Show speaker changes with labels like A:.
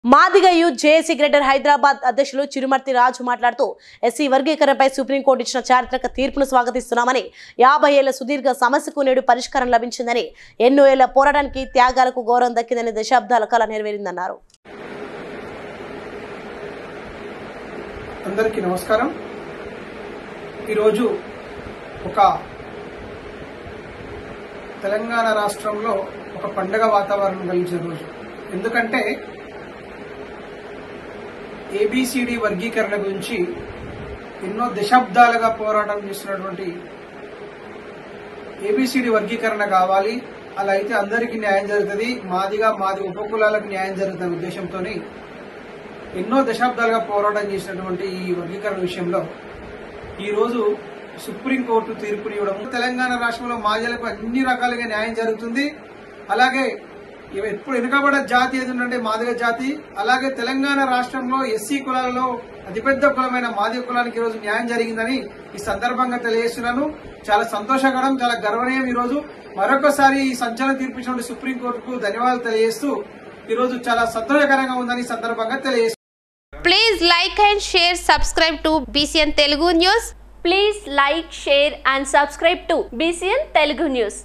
A: Madiga youth JAC greater Hyderabad అధ్యక్షులు చిరుమర్తి రాజు మాట్లాడుతూ SC వర్గీకరణపై supreme court ఇచ్చిన చారిత్రక తీర్పును స్వాగతిస్తున్నామని 50 ఏళ్ల సుదీర్ఘ సమస్యకు నేడు పరిష్కారం లభించిందని ఎన్నో ఏళ్ల పోరాటానికి త్యాగాలకు గౌరవం దక్కిందని దశాబ్దాల కళ నెరవేరిందన్నారు.
B: అందరికీ నమస్కారం. ఈరోజు ఒక తెలంగాణ రాష్ట్రంలో ఒక పండగ వాతావరణం కలిగించిన రోజు. ఎందుకంటే ఏబిసిడి వర్గీకరణ గురించి ఎన్నో దశాబ్దాలుగా పోరాటం చేస్తున్నటువంటి ఏబిసిడి వర్గీకరణ కావాలి, అలా అయితే అందరికీ న్యాయం జరుగుతుంది, మాది ఉపకులాలకు న్యాయం జరుగుతున్న ఉద్దేశంతో ఎన్నో దశాబ్దాలుగా పోరాటం చేసినటువంటి ఈ వర్గీకరణ విషయంలో ఈరోజు సుప్రీంకోర్టు తీర్పునివ్వడం, తెలంగాణ రాష్ట్రంలో మాదిగలకు అన్ని రకాలుగా న్యాయం జరుగుతుంది. అలాగే ఎప్పుడు వెనుకబడ్డ జాతి ఏదంటే మాదిగ జాతి. అలాగే తెలంగాణ రాష్ట్రంలో ఎస్సీ కులాలలో అతిపెద్ద కులమైన మాదిగ కులానికి ఈరోజు న్యాయం జరిగిందని ఈ సందర్భంగా తెలియజేస్తున్నాను. చాలా సంతోషకరం, చాలా గర్వనీయం. ఈరోజు మరొకసారి ఈ సంచలనం తీర్పిచ్చినటువంటి సుప్రీంకోర్టుకు ధన్యవాదాలు తెలియజేస్తూ ఈరోజు చాలా సంతోషకరంగా ఉందని ఈ సందర్భంగా తెలియజేస్తున్నాను.
C: Please like and share, subscribe to BCN Telugu News.
D: Please like, share and subscribe to BCN Telugu News.